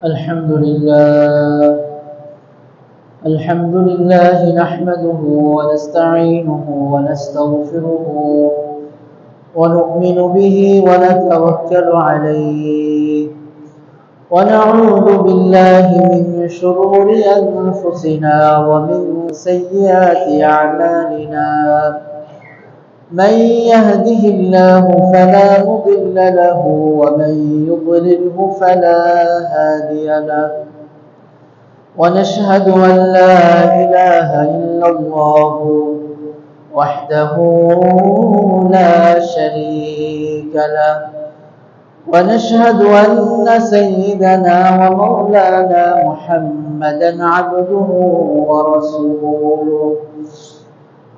الحمد لله الحمد لله نحمده ونستعينه ونستغفره ونؤمن به ونتوكل عليه ونعوذ بالله من شرور أنفسنا ومن سيئات أعمالنا من يهده الله فلا مضل له ومن يضلله فلا هادي له ونشهد أن لا إله إلا الله وحده لا شريك له ونشهد أن سيدنا ومولانا محمدا عبده ورسوله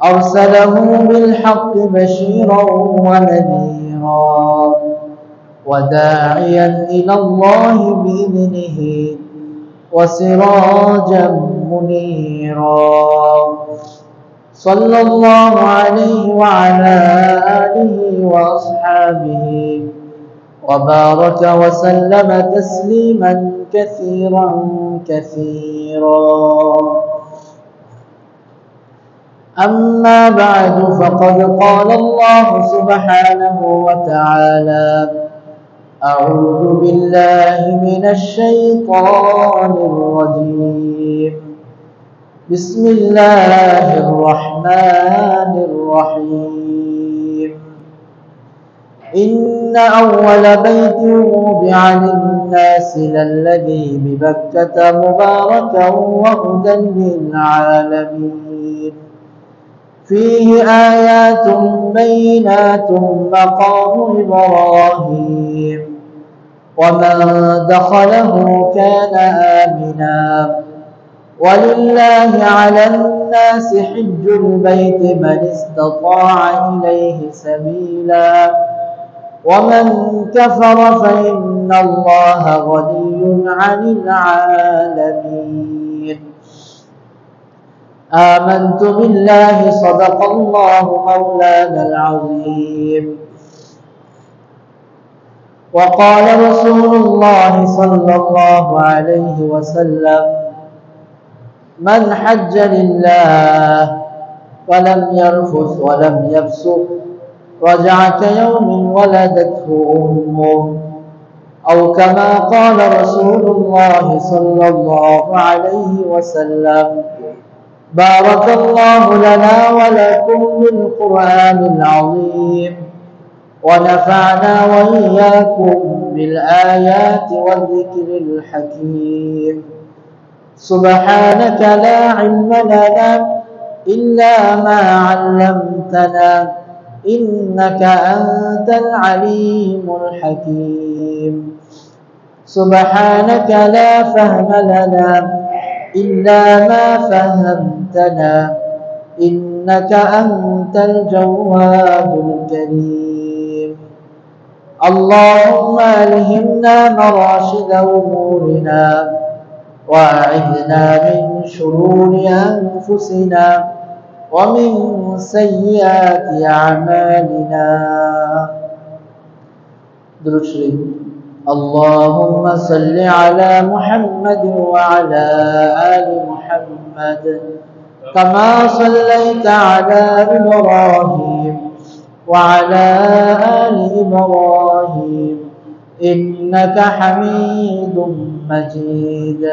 أرسله بالحق بشيرا ونذيرا وداعيا إلى الله بإذنه وسراجا منيرا صلى الله عليه وعلى آله وأصحابه وبارك وسلم تسليما كثيرا كثيرا أما بعد فقد قال الله سبحانه وتعالى أعوذ بالله من الشيطان الرجيم بسم الله الرحمن الرحيم إن أول بيت وضع للناس للذي ببكة مباركا وهدى للعالمين فيه آيات بينات مقام إبراهيم ومن دخله كان آمنا ولله على الناس حج البيت من استطاع إليه سبيلا ومن كفر فإن الله غني عن العالمين آمنت بالله صدق الله مولانا العظيم وقال رسول الله صلى الله عليه وسلم من حج لله ولم يرفث ولم يفسق رجع كيوم ولدته أمه أو كما قال رسول الله صلى الله عليه وسلم بارك الله لنا ولكم بالقرآن العظيم ونفعنا وإياكم بالآيات والذكر الحكيم سبحانك لا علم لنا إلا ما علمتنا إنك أنت العليم الحكيم سبحانك لا فهم لنا إلا ما فهمتنا إنك أنت الجواد الكريم اللهم ألهمنا مراشد أمورنا وأعذنا من شرور أنفسنا ومن سيئات أعمالنا درود شريف اللهم صل على محمد وعلى آل محمد كما صليت على إبراهيم وعلى آل إبراهيم إنك حميد مجيد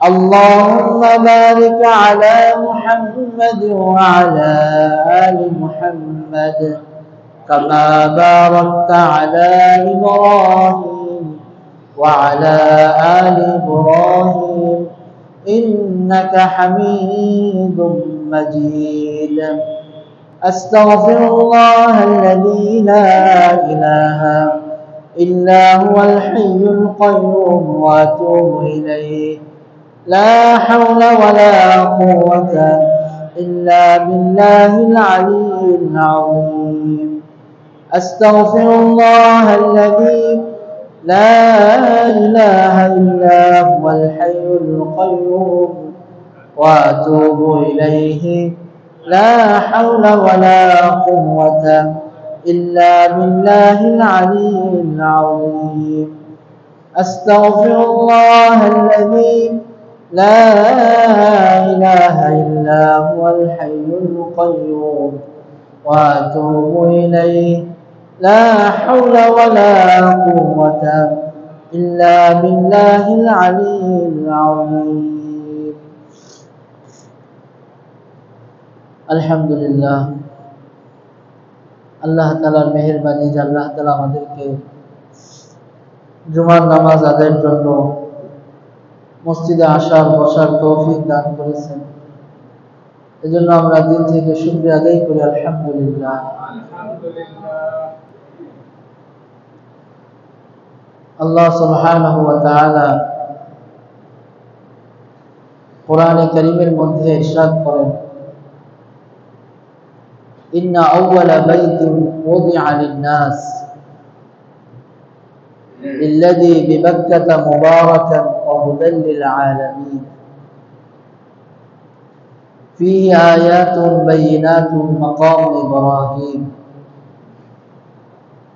اللهم بارك على محمد وعلى آل محمد كما باركت على إبراهيم وعلى آل إبراهيم إنك حميد مجيد أستغفر الله الذي لا إله إلا هو الحي القيوم وأتوب إليه لا حول ولا قوة إلا بالله العلي العظيم أستغفر الله الذي لا إله إلا هو الحي القيوم وأتوب إليه لا حول ولا قوة إلا بالله العلي العظيم أستغفر الله الذي لا إله إلا هو الحي القيوم وأتوب إليه لا حول ولا قوة إلا بالله العلي العظيم الحمد لله আল্লাহ তাআলার মেহেরবানি যে আল্লাহ তাআলা আমাদেরকে জুমার নামাজ আদায়ের জন্য মসজিদে আসার বসার তৌফিক দান করেছেন। এজন্য আমরা দিল থেকে শুকরিয়া আদায় করি আলহামদুলিল্লাহ। আল্লাহ সুবহানাহু ওয়া তাআলা কোরআনে কারীমের মধ্যে ইরশাদ করেন, ইন্না আউওয়ালা বাইতিন ওয়ুদিআ লিন-নাস الذي ببكة مباركا وهدى للعالمين فيه آيات بينات مقام إبراهيم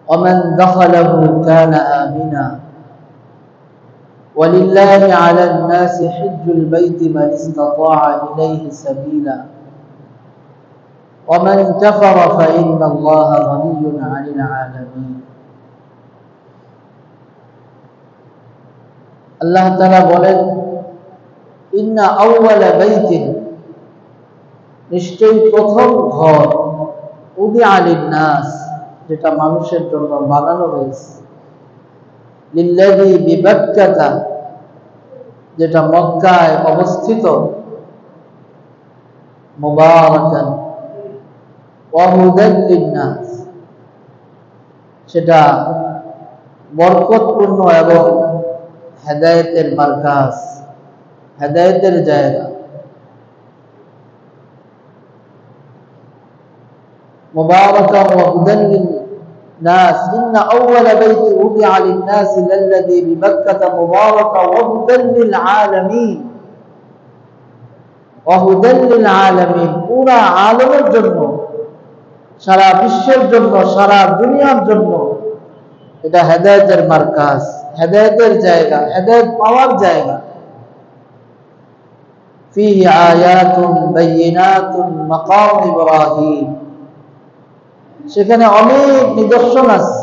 ومن دخله كان آمنا ولله على الناس حج البيت من استطاع إليه سبيلا ومن كفر فإن الله غني عن العالمين আল্লাহ তাআলা বলেন, ইন্না আউওয়ালা বাইতিন, নিশ্চয়ই প্রথম ঘর, উদিআ লিন-নাস, যেটা মানুষের জন্য বানানো হয়েছে, লিল্লাযী বিবাক্কাতা, যেটা মক্কায় অবস্থিত, মুবারাকান ওয়া হুদান লিন-নাস, সেটা বরকতপূর্ণ এবং হেদায়েতের মারকাজ, হেদায়েতের জায়গা। মুবারাকান ওয়া হুদান লিন-নাস, ইন্না আউওয়ালা বাইতিন উদিআ লিন-নাস লাল্লাযী বিবাক্কাতা মুবারাকান ওয়া হুদান লিল-আলামিন, ওয়া হুদান লিল-আলামিন, পুরা আলমের জন্য, সারা বিশ্বের জন্য, সারা দুনিয়ার জন্য এটা হেদায়েতের মারকাজ, হেদায়েতের জায়গা, হেদায়েত পাওয়ার জায়গা। ফীহি আয়াতুন বাইয়িনাতুন মাকাম ইব্রাহিম, সেখানে অনেক নিদর্শন আছে।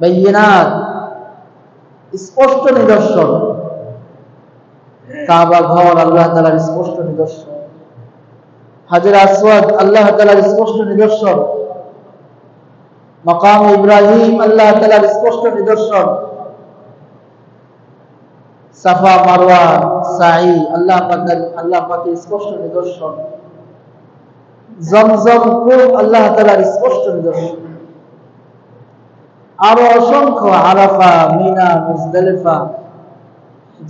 বাইয়িনাত, স্পষ্ট নিদর্শন। কাবা ঘর আল্লাহ তাআলার স্পষ্ট নিদর্শন, হাজর আসওয়াদ আল্লাহ তাআলার স্পষ্ট নিদর্শন, মাকাম ইব্রাহিম আল্লাহ তাআলার স্পষ্ট নিদর্শন, সাফা মারওয়া সাই আল্লাহ পাকের স্পষ্ট নিদর্শন, জমজম কূপ আল্লাহ তাআলার স্পষ্ট নিদর্শন, আরো অসংখ্য আরাফা, মিনা, মুজদালিফা,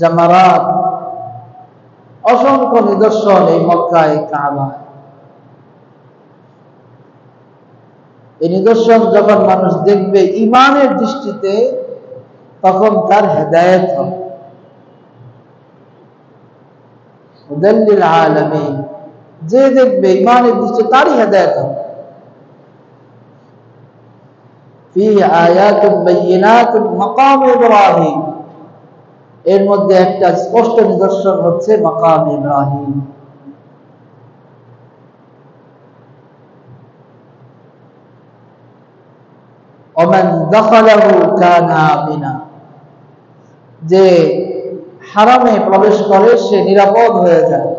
জামারাত, অসংখ্য নিদর্শন এই মক্কায়, কাবায়। এই নিদর্শন যখন মানুষ দেখবে ঈমানের দৃষ্টিতে, তখন তার হেদায়েত হবে। হুদাল লিল আলামিন, যে দেখবে ঈমানের দৃষ্টিতে তারই হেদায়েত হবে। ফীহি আয়াতুন বাইয়িনাতুন মাকাম ইব্রাহিম, এর মধ্যে একটা স্পষ্ট নিদর্শন হচ্ছে মাকাম ইব্রাহিম। ওমান দাখালাহু কানা আমিনা, যে হারামে প্রবেশ করে সে নিরাপদ হয়ে যায়।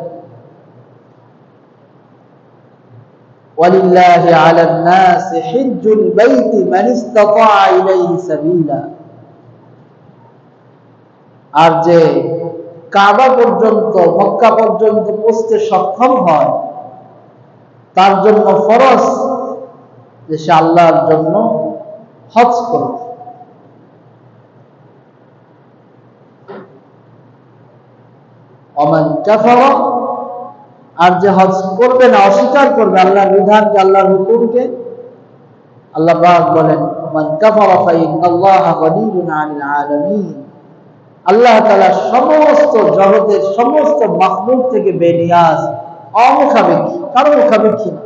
ওয়ালিল্লাহি আলান নাস হিজ্জুল বাইতি মান ইসতাতা ইলাইহি সাবিলা, আর যে কাবা পর্যন্ত, মক্কা পর্যন্ত পৌঁছতে সক্ষম হয়, তার জন্য ফরজ যে সে আল্লাহর জন্য হজ করবে। ওমান কাফারা, আর যে হজ করবে না, অস্বীকার করবে আল্লাহর বিধানকে, আল্লাহর হুকুমকে, আল্লাহ পাক বলেন, ওমান কাফারা ফাইন্নাল্লাহা গনিয়্যুন আনিল আলামিন, আল্লাহ তাআলা সমস্ত জগতের সমস্ত মাখলুক থেকে বেনিয়াজ, অমুখাপেক্ষী, কারো মুখাপেক্ষী না।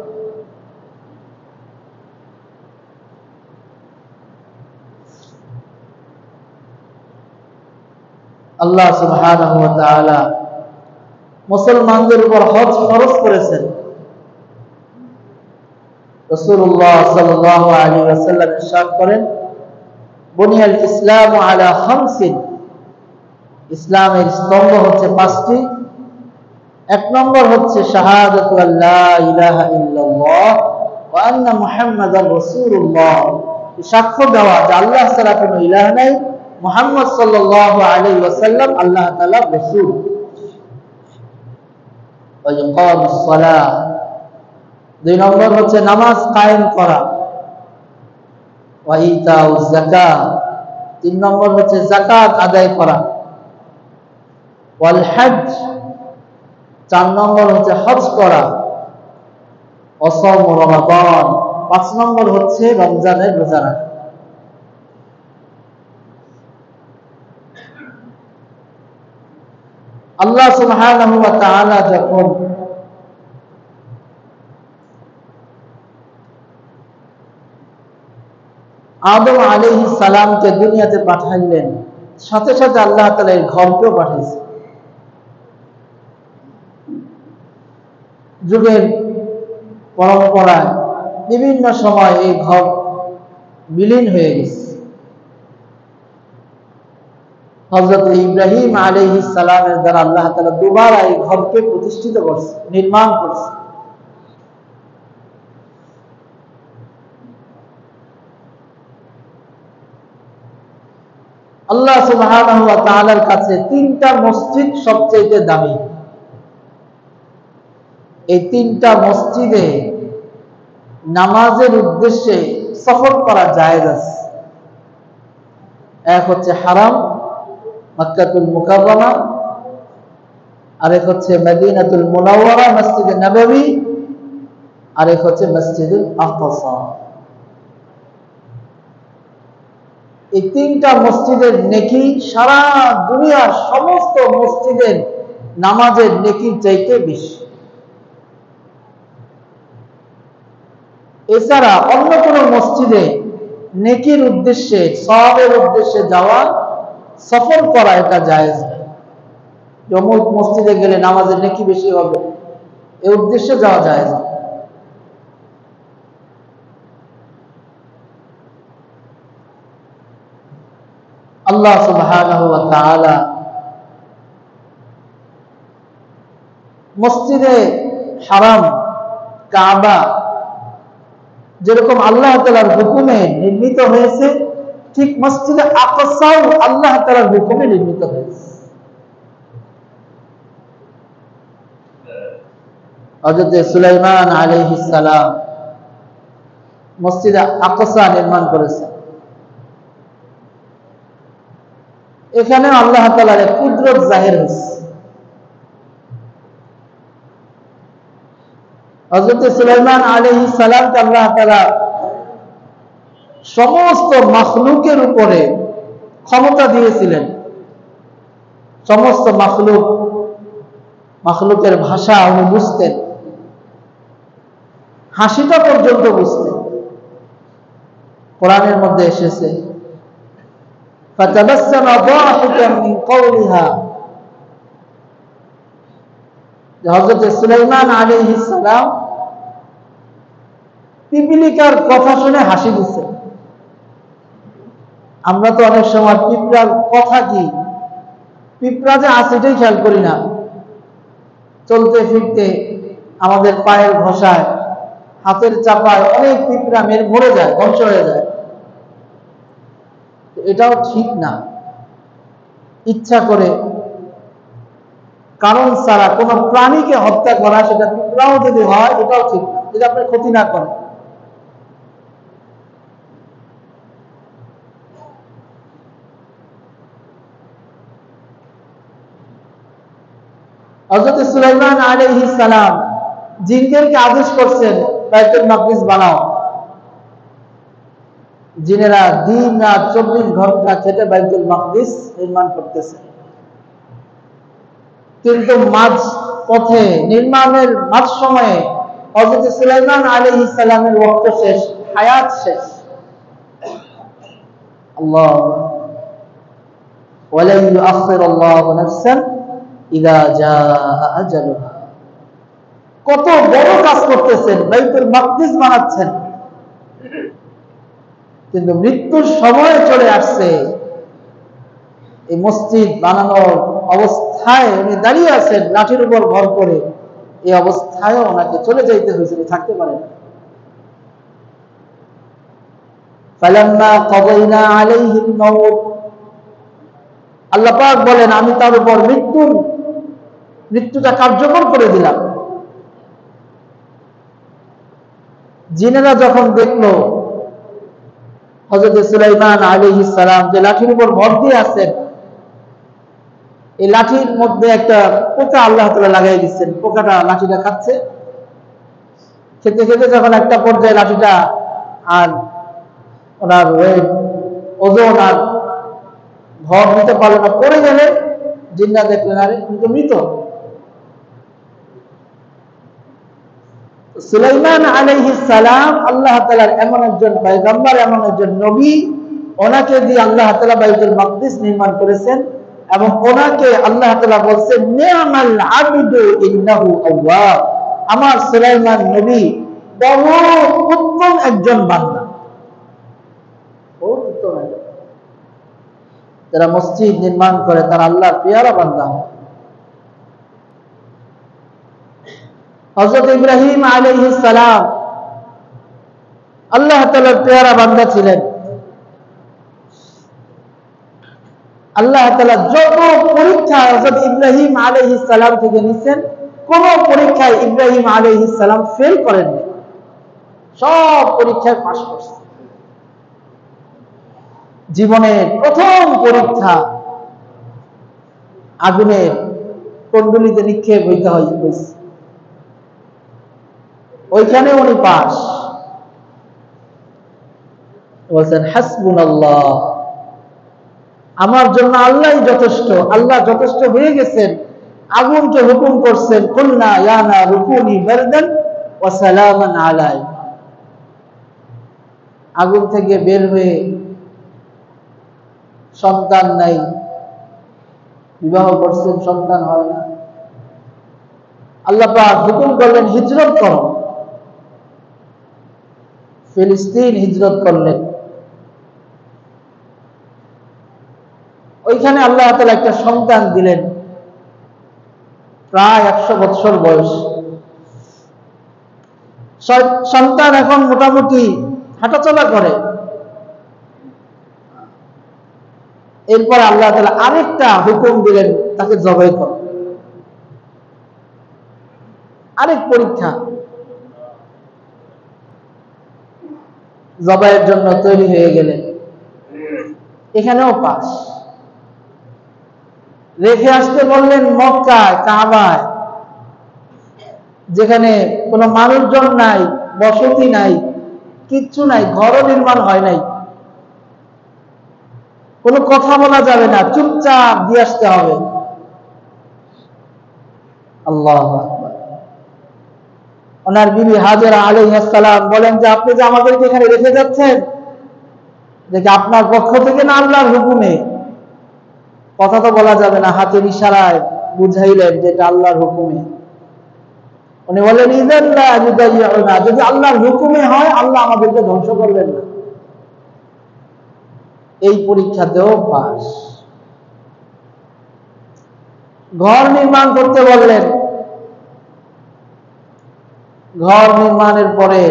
আল্লাহ সুবহানাহু ওয়া তাআলা মুসলমানদের উপর হজ ফরজ করেছেন। রাসূলুল্লাহ সাল্লাল্লাহু আলাইহি ওয়াসাল্লাম ইরশাদ করেন, বুনিয়াল ইসলামু আলা খামসিন, ইসলামের স্তম্ভ হচ্ছে পাঁচটি। এক নম্বর হচ্ছে শাহাদাতু আল্লা ইলাহা ইল্লাল্লাহ ওয়া আন্না মুহাম্মাদার রাসূলুল্লাহ, সাক্ষ্য দেওয়া যে আল্লাহ ছাড়া কোনো ইলাহ নাই, মুহাম্মদ সাল্লাল্লাহু আলাইহি ওয়াসাল্লাম আল্লাহ তাআলার রাসূল। ওয়া ইকামুস সালাহ, দুই নম্বর হচ্ছে নামাজ কায়েম করা। ওয়া ইতাউজ যাকাত, তিন নম্বর হচ্ছে যাকাত আদায় করা। ওয়াল হজ, চার নম্বর হচ্ছে হজ করা। ওয়া সাওম রমাদান, পাঁচ নম্বর হচ্ছে রমজানের রোজা রাখা। আল্লাহ সুবহানাহু ওয়া তাআলা যখন আদম আলাইহিস সালামকে দুনিয়াতে পাঠাইলেন, সাথে সাথে আল্লাহ তাআলা এই ঘরকেও পাঠাইছেন। যুগের পরম্পরায় বিভিন্ন সময় এই ঘর বিলীন হয়ে গেছে। হযরত ইব্রাহিম আলাইহিস সালামের দ্বারা আল্লাহ তাআলা দুবার এই ঘরকে প্রতিষ্ঠিত করছে, নির্মাণ করছে। আল্লাহ সুবহানাহু ওয়া তাআলার কাছে তিনটা মসজিদ সবচেয়ে দামি। এই তিনটা মসজিদে নামাজের উদ্দেশ্যে সফর করা জায়েজ আছে। এক হচ্ছে হারাম মক্কাতুল মুকাররমা, আরেক হচ্ছে মদিনাতুল মুনাওয়ারা মসজিদে নববী, আরেক হচ্ছে মসজিদুল আকসা। এই তিনটা মসজিদের নেকি সারা দুনিয়ার সমস্ত মসজিদের নামাজের নেকির চাইতে বেশি। এছাড়া অন্য কোন মসজিদে নেকির উদ্দেশ্যে, সওয়াবের উদ্দেশ্যে যাওয়া, সফর করা এটা জায়েজ নয়। অমুক মসজিদে গেলে নামাজের নেকি বেশি হবে, এই উদ্দেশ্যে যাওয়া জায়েজ নয়। আল্লাহ সুবহানাহু ওয়া তাআলা মসজিদে হারাম কাবা যেরকম আল্লাহ তাআলার হুকুমে নির্মিত হয়েছে, ঠিক মসজিদে আকসাও আল্লাহ তাআলার হুকুমে নির্মিত হয়েছে। হযরত সুলাইমান আলাইহিস সালাম মসজিদে আকসা নির্মাণ করেছেন। এখানে আল্লাহ তাআলার কুদরত জাহির হয়েছে। হযরত সুলাইমান আলাইহিস সালামকে আল্লাহ তাআলা সমস্ত মাখলুকের উপরে ক্ষমতা দিয়েছিলেন। সমস্ত মাখলুকের ভাষা উনি বুঝতেন, হাসিটা পর্যন্ত বুঝতেন। কোরআনের মধ্যে এসেছে ফাতাবাসসামা দাহিকান মিন কওলিহা, হযরত সুলাইমান আলাইহিস সালাম পিপীলিকার কথা শুনে হাসি দিচ্ছেন। আমরা তো অনেক সময় পিঁপড়ার কথা কি, পিঁপড়া যে আছে এটাই খেয়াল করি না। চলতে ফিরতে আমাদের পায়ের ঘষায়, হাতের চাপায় অনেক পিঁপড়া মরে যায়, ধ্বংস হয়ে যায়। এটাও ঠিক না। ইচ্ছা করে কারণ ছাড়া কোন প্রাণীকে হত্যা করা, সেটা পিঁপড়াও যদি হয়, এটাও ঠিক না, যদি আপনার ক্ষতি না করে। হযরত সুলাইমান আলাইহিস সালাম জিনদেরকে আদেশ করছেন বাইতুল মাকদিস বানাও। জিনেরা দিন রাত 24 ঘন্টা খেটে বাইতুল মাকদিস নির্মাণ করতেছে। কিন্তু মাঝ পথে, নির্মাণের মাঝ সময়ে হযরত সুলাইমান আলাইহিস সালামের ওয়াক্ত শেষ, হায়াত শেষ। আল্লাহ, ওয়ালা ইউআখিরুল্লাহু নাফসান ইযা জাআ আজালুহা। কত বড় কাজ করতেছেন, বাইতুল মাকদিস বানাচ্ছেন, কিন্তু মৃত্যুর সময় চলে আসছে। এই মসজিদ বানানোর অবস্থায় উনি দাঁড়িয়ে আছেন লাঠির উপর ভর করে, এই অবস্থায় ওনাকে চলে যাইতে হয়েছিল, থাকতে পারেন। ফালাম্মা কাদাইনা আলাইহিল মাউত, আল্লাহ পাক বলেন আমি তার উপর মৃত্যুটা কার্যকর করে দিলাম। জিনেরা যখন দেখলো হযরত সুলাইমান আলাইহিস সালাম যে লাঠির উপর ভর দিয়ে আছেন, এই লাঠির মধ্যে একটা পোকা আল্লাহ তাআলা লাগাই দিচ্ছেন, পোকাটা লাঠিটা খাচ্ছে। খেতে খেতে যখন একটা পর্যায়ে লাঠিটা আর ওনার ওজন আর ভর দিতে পারলো না, পড়ে গেলে জিন্না দেখলেন আরে কিন্তু মৃত। সুলাইমান আলাইহিস সালাম আল্লাহ তাআলার এমন একজন পয়গম্বর, এমন একজন নবী, ওনাকে দিয়ে আল্লাহ তাআলা বাইতুল মাকদিস নির্মাণ করেছেন, এবং ওনাকে আল্লাহ তাআলা বলছেন নি'মাল আবদু ইন্নাহু আওয়াব। আমার সুলাইমান নবী বড় উত্তম একজন বান্দা। যারা মসজিদ নির্মাণ করে তারা আল্লাহর পেয়ারা বান্দা হয়। হযরত ইব্রাহিম আলাইহিস সালাম আল্লাহ তাআলার পেয়ারা বান্দা ছিলেন। আল্লাহ তাআলা যত পরীক্ষা হযরত ইব্রাহিম আলাইহিস সালাম থেকে নিছেন, কোন পরীক্ষায় ইব্রাহিম আলাইহিস সালাম ফেল করেননি, সব পরীক্ষায় পাস করছেন। জীবনের প্রথম পরীক্ষা আগুনের কুণ্ডলিতে নিক্ষেপ হইতে হয়েছে, ওইখানে উনি পাস। বলছেন হাসবুনাল্লাহ, আমার জন্য আল্লাহই যথেষ্ট, আল্লাহ যথেষ্ট হয়ে গেছেন। আগুনকে হুকুম করছেন কুলনা ইয়া নারু কুনি বারদান ওয়া সালামান আলাই। আগুন থেকে বের হয়ে সন্তান নাই, বিবাহ করছেন, সন্তান হয় না। আল্লাহ পাক হুকুম করলেন হিজরত করো, ফিলিস্তিন হিজরত করলেন। ওইখানে আল্লাহ তাআলা একটা সন্তান দিলেন, প্রায় 100 বছর বয়স। সন্তান এখন মোটামুটি হাঁটাচলা করে। এরপর আল্লাহ তাআলা আরেকটা হুকুম দিলেন, তাকে জবাই করো। আরেক পরীক্ষা, জবাইয়ের জন্য তৈরি হয়ে গেলেন, এখানেও পাস। রেখে আসতে বললেন মক্কায়, কাবায়, যেখানে কোনো মানুষজন নাই, বসতি নাই, কিচ্ছু নাই, ঘরও নির্মাণ হয় নাই, কোনো কথা বলা যাবে না, চুপচাপ দিয়ে আসতে হবে। আল্লাহু আকবার। ওনার বিবি হাজেরা আলাইহিস সালাম বলেন যে আপনি যে আমাদেরকে এখানে রেখে যাচ্ছেন, দেখে আপনার পক্ষ থেকে না আল্লাহর হুকুমে? কথা তো বলা যাবে না, হাতের ইশারায় বুঝাইলেন যে এটা আল্লাহর হুকুমে। উনি বলেন ইযাল্লা ইউদাইয়ুনা, যদি আল্লাহর হুকুমে হয় আল্লাহ আমাদেরকে ধ্বংস করবেন না। এই পরীক্ষাতেও পাস। ঘর নির্মাণ করতে বললেন, ঘর নির্মাণের পরে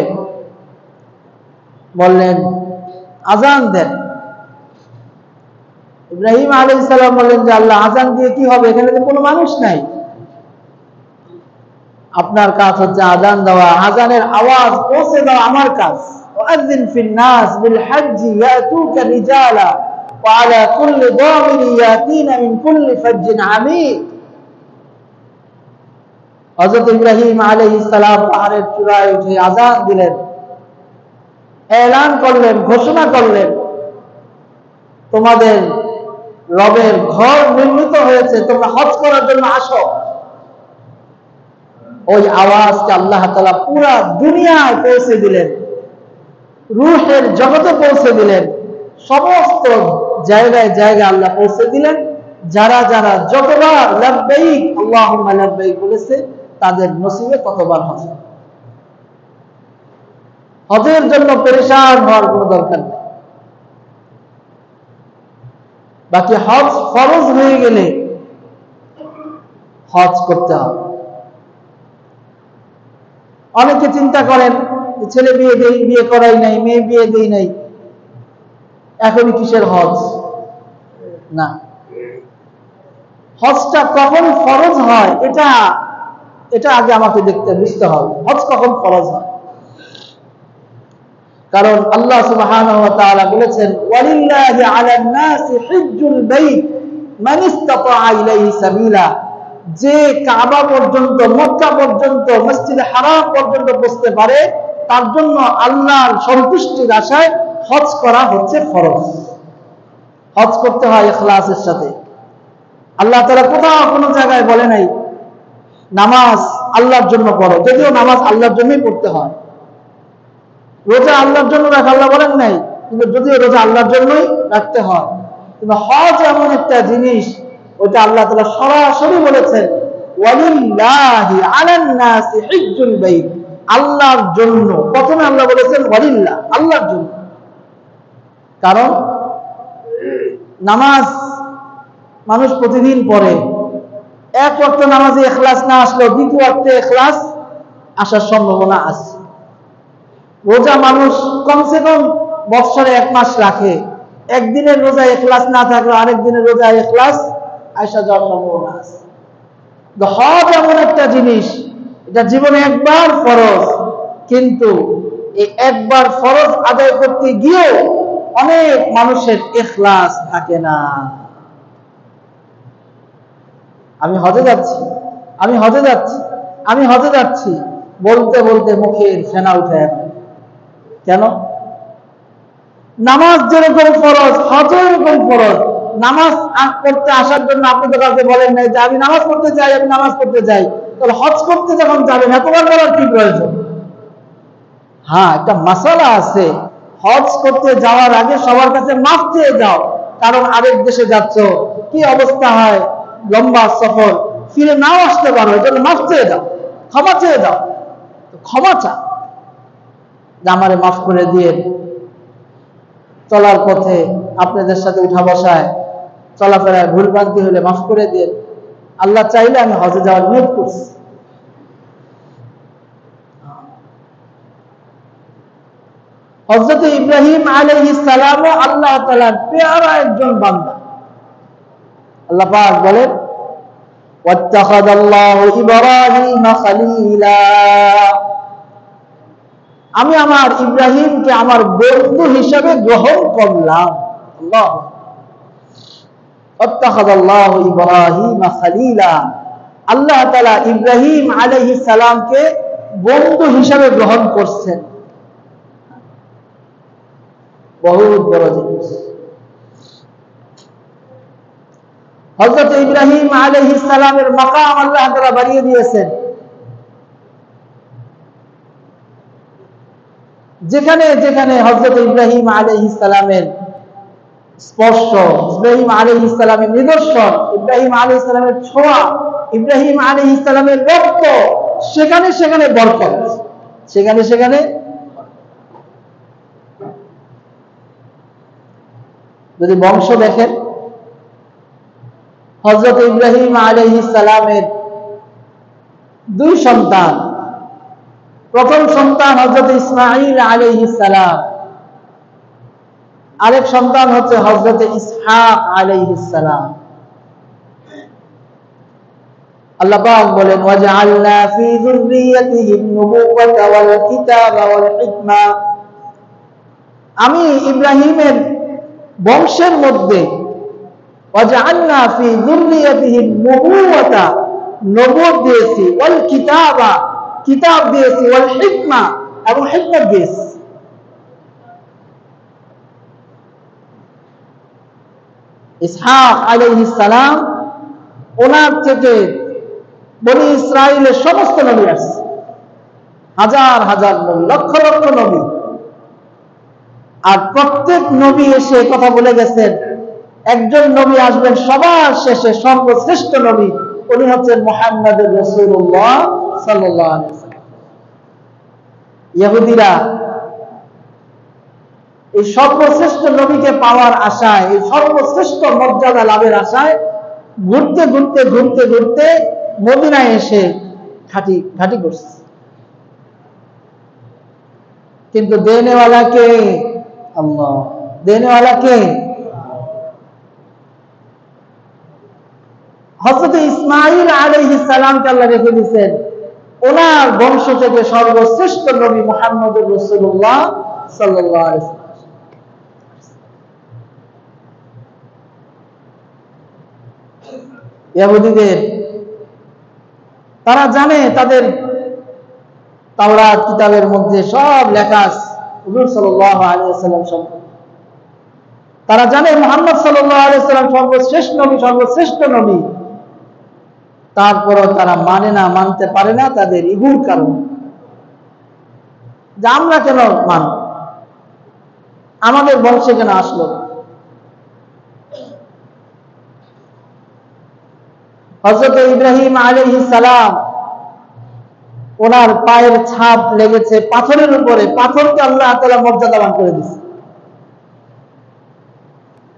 বললেন আজান দেন। ইব্রাহিম আলাইহিস সালাম বললেন যে আল্লাহ আজান দিয়ে কি হবে, এখানে তো কোনো মানুষ নাই। আপনার কাজ হচ্ছে আজান দেওয়া, আজানের আওয়াজ পৌঁছে দেওয়া আমার কাজ। ওয়াযিন ফিন নাস বিল হজ্জি ইয়াতুকা রিজালা ওয়া আলা কুল্লি দামির ইয়াতিনা মিন কুল্লি ফাজ্জিন আমিক। হযরত ইব্রাহিম আলাইহিস সালাম পাহাড়ের চূড়ায় উঠে আজান দিলেন, এলান করলেন, ঘোষণা করলেন তোমাদের রবের ঘর নির্মিত হয়েছে, তোমরা হজ করার জন্য আসো। ওই আওয়াজকে আল্লাহ তাআলা পুরা দুনিয়ায় পৌঁছে দিলেন, রূহের জগতে পৌঁছে দিলেন, সমস্ত জায়গায় জায়গায় আল্লাহ পৌঁছে দিলেন। যারা যারা যতবার লাব্বাইক আল্লাহুম্মা লাব্বাইক বলেছে তাদের নসিবে ততবার হজ। হজের জন্য পেরেশান হওয়ার কোনো দরকার নেই। বাকি হজ ফরজ হয়ে গেলে হজ করতে হবে। অনেকে চিন্তা করেন ছেলে বিয়ে করাই নাই, মেয়ে বিয়ে দেই নাই, এখনই কিসের হজ? না, হজটা কখন ফরজ হয় এটা আগে আমাকে বুঝতে হবে। হজ কখন ফরজ হয়? কারণ আল্লাহ সুবহানাহু ওয়া তাআলা বলেছেন, ওয়ালিল্লাহি আলান নাসি হিজ্জুল বাইত মান ইসতাতা ইলাইহি সাবিলা। যে কাবা পর্যন্ত, মক্কা পর্যন্ত, মসজিদে হারাম পর্যন্ত পৌঁছতে পারে তার জন্য আল্লাহর সন্তুষ্টির আশায় হজ করা হচ্ছে ফরজ। হজ করতে হয় ইখলাসের সাথে। আল্লাহ তাআলা কোথাও কোনো জায়গায় বলে নাই নামাজ আল্লাহর জন্য পড়ো, যদিও নামাজ আল্লাহর জন্যই পড়তে হয়। রোজা আল্লাহর জন্য রাখা আল্লাহ বলেন নাই, কিন্তু যদিও রোজা আল্লাহর জন্যই রাখতে হয়। কিন্তু হজ এমন একটা জিনিস, ওটা আল্লাহ তাআলা সরাসরি বলেছেন, ওয়ালিল্লাহি আলান নাসি হিজ্জুল বাইত, আল্লাহর জন্য। প্রথমে আল্লাহ বলেছেন ওয়ালিল্লাহ, আল্লাহর জন্য। কারণ নামাজ মানুষ প্রতিদিন পড়ে, এক ওয়াক্ত নামাজে ইখলাস না আসলেও দ্বিতীয় ওয়াক্তে ইখলাস আসার সম্ভাবনা আছে। রোজা মানুষ কমসে কম বছরে 1 মাস রাখে, একদিনের রোজা ইখলাস না থাকলে আরেক দিনের রোজা ইখলাস আইসা যাওয়ার সম্ভাবনা আছে। হজ এমন একটা জিনিস, এটা জীবনে একবার ফরজ, কিন্তু এই একবার ফরজ আদায় করতে গিয়েও অনেক মানুষের ইখলাস থাকে না। আমি হজে যাচ্ছি, আমি হজে যাচ্ছি, আমি হজে যাচ্ছি বলতে বলতে মুখের ফেনা উঠে যাবে। কেন? নামাজ যেরকম ফরজ, হজ এরকম ফরজ। নামাজ পড়তে আসার জন্য আপনি তো কাউকে বলেন নাই যে আমি নামাজ পড়তে চাই, আমি নামাজ পড়তে চাই। তাহলে হজ করতে যখন যাবেন এতবার বলার কি প্রয়োজন? হ্যাঁ, একটা মাসালা আছে, হজ করতে যাওয়ার আগে সবার কাছে মাফ চেয়ে যাও। কারণ আরেক দেশে যাচ্ছ, কি অবস্থা হয়, লম্বা সফর, ফিরে নাও আসতে পারো, এই জন্য মাফ চেয়ে যাও, ক্ষমা চেয়ে যাও। ক্ষমা চা, আমারে মাফ করে দিয়ে চলার পথে আপনাদের সাথে উঠা বসায় চলাফেরায় ভুলভ্রান্তি হলে মাফ করে দিয়ে, আল্লাহ চাইলে আমি হজে যাওয়ার নিয়ত করছি। হযরত ইব্রাহিম আলাইহিস সালাম আল্লাহ তাআলার পেয়ারা একজন বান্দা। আল্লাহ পাক বলেন, ওয়াত্তাখাযাল্লাহু ইব্রাহিমা খলীলা, আমি আমার ইব্রাহিমকে আমার বন্ধু হিসেবে গ্রহণ করলাম। আল্লাহ, ওয়াত্তাখাযাল্লাহু ইব্রাহিমা খলীলা, আল্লাহ তাআলা ইব্রাহিম আলাইহিস সালামকে বন্ধু হিসেবে গ্রহণ করছেন। বহুত বড় জিনিস। হযরত ইব্রাহিম আলাইহিস সালামের মাকাম আল্লাহ তাআলা বাড়িয়ে দিয়েছেন। যেখানে যেখানে হযরত ইব্রাহিম আলাইহিস সালামের স্পর্শ, ইব্রাহিম আলাইহিস সালামের নিদর্শন, ইব্রাহিম আলাইহিস সালামের ছোঁয়া, ইব্রাহিম আলাইহিস সালামের রক্ত, সেখানে সেখানে বরকত, সেখানে সেখানে। যদি বংশ দেখেন, হযরত ইব্রাহিম আলাইহিস সালামের 2 সন্তান। প্রথম সন্তান হযরত ইসমাঈল আলাইহিস সালাম, আরেক সন্তান হচ্ছে হযরত ইসহাক আলাইহিস সালাম। আল্লাহ পাক বলেন, ওয়াজআলনা ফি যুররিয়াতিহি আন-নুবুওয়াতা ওয়াল কিতাবা ওয়াল হিকমা, আমি ইব্রাহিমের বংশের মধ্যে ওয়াজআলনা ফি যুররিয়াতিহি আন-নুবুওয়াতা, নবুয়ত দিয়েছি, ওয়াল কিতাবা, কিতাব দিয়েছি, ওয়াল হিকমা, এবং হিকমত দিয়েছি। ইসহাক আলাইহিস সালাম, ওনার থেকে বনি ইসরাইলের সমস্ত নবী আসছে, হাজার হাজার নবী, লক্ষ লক্ষ নবী। আর প্রত্যেক নবী এসে কথা বলে গেছেন, একজন নবী আসবেন সবার শেষে, সর্বশ্রেষ্ঠ নবী, উনি হচ্ছেন মুহাম্মদুর রাসূলুল্লাহ সাল্লাল্লাহু আলাইহি ওয়াসাল্লাম। ইহুদিরা এই সর্বশ্রেষ্ঠ নবীকে পাওয়ার আশায়, এই সর্বশ্রেষ্ঠ মর্যাদা লাভের আশায় ঘুরতে ঘুরতে ঘুরতে ঘুরতে মদিনায় এসে ঘাঁটি করছে। কিন্তু দেনেওয়ালা কে? আল্লাহ। দেনেওয়ালা কে? হযরত ইসমাঈল আলাইহিস সালামকে আল্লাহ রেখে দিয়েছেন, ওনার বংশ থেকে সর্বশ্রেষ্ঠ নবী মুহাম্মদুর রাসূলুল্লাহ সাল্লাল্লাহু আলাইহি ওয়াসাল্লাম। ইহুদিদের তারা জানে তাদের তাওরাত কিতাবের মধ্যে সব লেখা আছে হুজুর সাল্লাল্লাহু আলাইহি ওয়াসাল্লাম সম্পর্কে। তারা জানে মুহাম্মদ সাল্লাল্লাহু আলাইহি ওয়াসাল্লাম সর্বশ্রেষ্ঠ নবী, সর্বশ্রেষ্ঠ নবী। তারপরও তারা মানে না, মানতে পারে না তাদের ইগুর কারণে, যে আমরা কেন মানব, আমাদের বংশে কেন আসলো। হযরত ইব্রাহিম আলাইহিস সালাম, ওনার পায়ের ছাপ লেগেছে পাথরের উপরে, পাথরকে আল্লাহ তাআলা মর্যাদাবান করে দিয়েছে।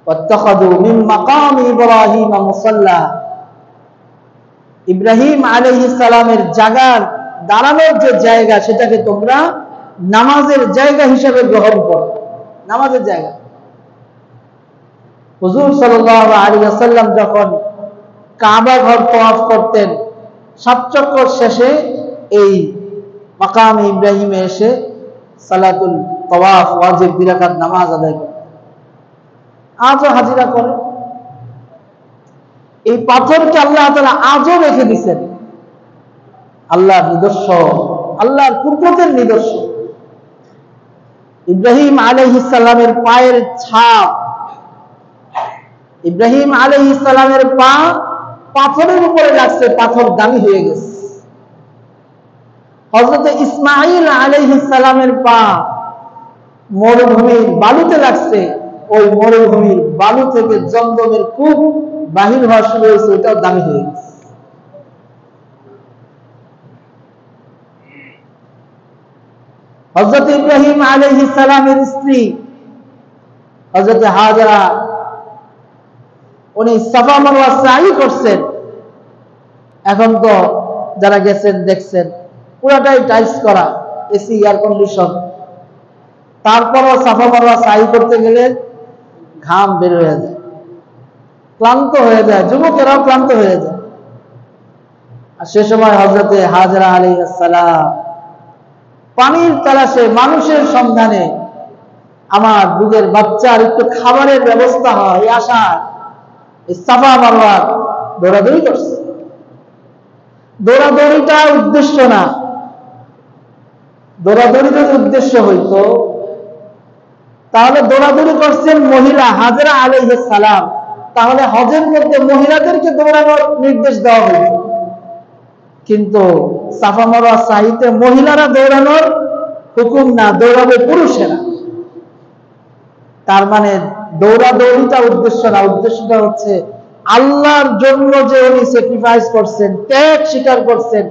ওয়াত্তাখাযু মিন মাকামি ইব্রাহিম মুসাল্লা, ইব্রাহিম আলাইহিস সালামের জায়গার দাঁড়ানোর যে জায়গা, সেটাকে তোমরা নামাজের জায়গা হিসেবে গ্রহণ করো। নামাজের জায়গা। হুজুর সাল্লাল্লাহু আলাইহি ওয়াসাল্লাম যখন কাবা ঘর তওয়াফ করতেন, সাত চক্কর শেষে এই মাকাম ইব্রাহিমে এসে সালাতুল তাওয়াফ ওয়াজিব 2 রাকাত নামাজ আদায় করেন। আজও হাজিরা করে। এই পাথরকে আল্লাহ তাআলা আজও রেখে দিয়েছেন। আল্লাহর নিদর্শন, আল্লাহর কুদরতের নিদর্শন। ইব্রাহিম আলাইহিস সালামের পায়ের ছাপ, ইব্রাহিম আলাইহিস সালামের পা পাথরের উপরে লাগছে, পাথর দামি হয়ে গেছে। হযরত ইসমাঈল আলাইহিস সালামের পা মরুভূমির বালুতে লাগছে, ওই মরুভূমির বালু থেকে জমজমের কূপ বাহির হওয়া শুরু হয়েছে, ওটাও দামি হয়ে গেছে। হযরত ইব্রাহিম আলাইহিস সালামের স্ত্রী হযরত হাজরা, উনি সাফা মারওয়া সাই করছেন। এখন তো যারা গেছেন দেখছেন পুরাটাই টাইলস করা, এসি, এয়ার কন্ডিশন। তারপরও সাফা মারওয়া সাই করতে গেলে ঘাম বের হয়ে যায়, ক্লান্ত হয়ে যায়, যুবকেরাও ক্লান্ত হয়ে যায়। আর সে সময় হযরতে হাজরা আলাইহিস সালাম পানির তালাশে, মানুষের সন্ধানে, আমার দুধের বাচ্চার একটু খাবারের ব্যবস্থা হয় এই আশায় এই সাফা মারওয়া দৌড়াদৌড়ি করছে। দৌড়াদৌড়িটা উদ্দেশ্য না, দৌড়াদৌড়ি যদি উদ্দেশ্য হইতো তাহলে দৌড়াদৌড়ি করছেন মহিলা হাজরা আলাইহিস সালাম, তাহলে হজের মধ্যে মহিলাদেরকে দৌড়ানোর নির্দেশ দেওয়া হইত। কিন্তু সাফা মারওয়া সাইতে মহিলারা দৌড়ানোর হুকুম না, দৌড়াবে পুরুষেরা। তার মানে দৌড়াদৌড়িটা উদ্দেশ্য না, উদ্দেশ্যটা হচ্ছে আল্লাহর জন্য যে উনি স্যাক্রিফাইস করছেন, ত্যাগ স্বীকার করছেন,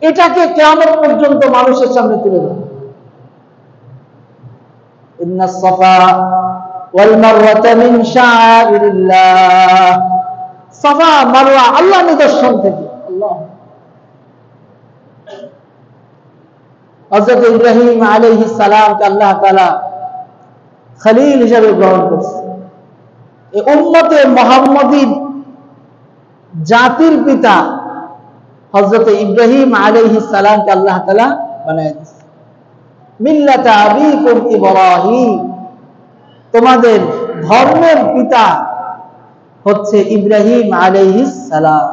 এটাকে কিয়ামত পর্যন্ত মানুষের সামনে তুলে ধরা। ইন্নাস সাফা ওয়াল মারওয়াতা মিন শাআইরিল্লাহ, সাফা মারওয়া আল্লাহর নিদর্শন থেকে। আল্লাহ। হযরত ইব্রাহিম আলাইহিস সালামকে আল্লাহ তাআলা খলিল হিসেবে গ্রহণ করছে। এই উম্মতে মুহাম্মদী জাতির পিতা হযরত ইব্রাহিম আলাইহিস সালামকে আল্লাহ তাআলা বানায় দিয়েছে। মিল্লাতা আবিকুম ইব্রাহিম, তোমাদের ধর্মের পিতা হচ্ছে ইব্রাহিম আলাইহিস সালাম।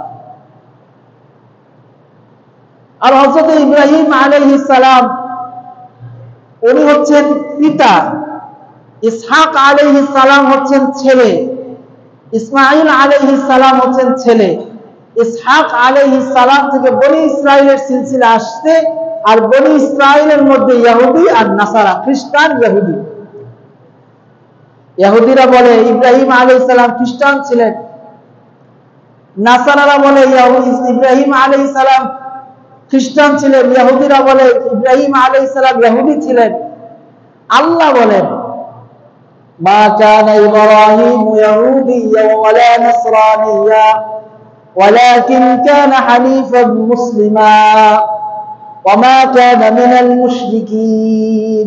আর হযরত ইব্রাহিম আলাইহিস সালাম উনি হচ্ছেন পিতা, ইসহাক আলাইহিস সালাম হচ্ছেন ছেলে, ইসমাঈল আলাইহিস সালাম হচ্ছেন ছেলে। ইসহাক আলাইহিস সালাম থেকে বনি ইসরাইলের সিলসিলা আসছে, আর বনি ইসরাইলের মধ্যে ইহুদি আর নাসারা, খ্রিস্টান ইহুদি। ইহুদিরা বলে ইব্রাহিম আলাইহিস সালাম খ্রিস্টান ছিলেন, নাসারারা বলে ইব্রাহিম আলাইহিস সালাম খ্রিস্টান ছিলেন, ইহুদিরা বলে ইব্রাহিম আলাইহিস সালাম ইহুদি ছিলেন। আল্লাহ বলেন মা কানা ইব্রাহিম ইয়াহুদিয়্যান ওয়ালা নাসরানিয়্যা ওয়ালাকিন কানা হানিফান মুসলিমা ওয়া মা কানা মিনাল মুশরিকিন।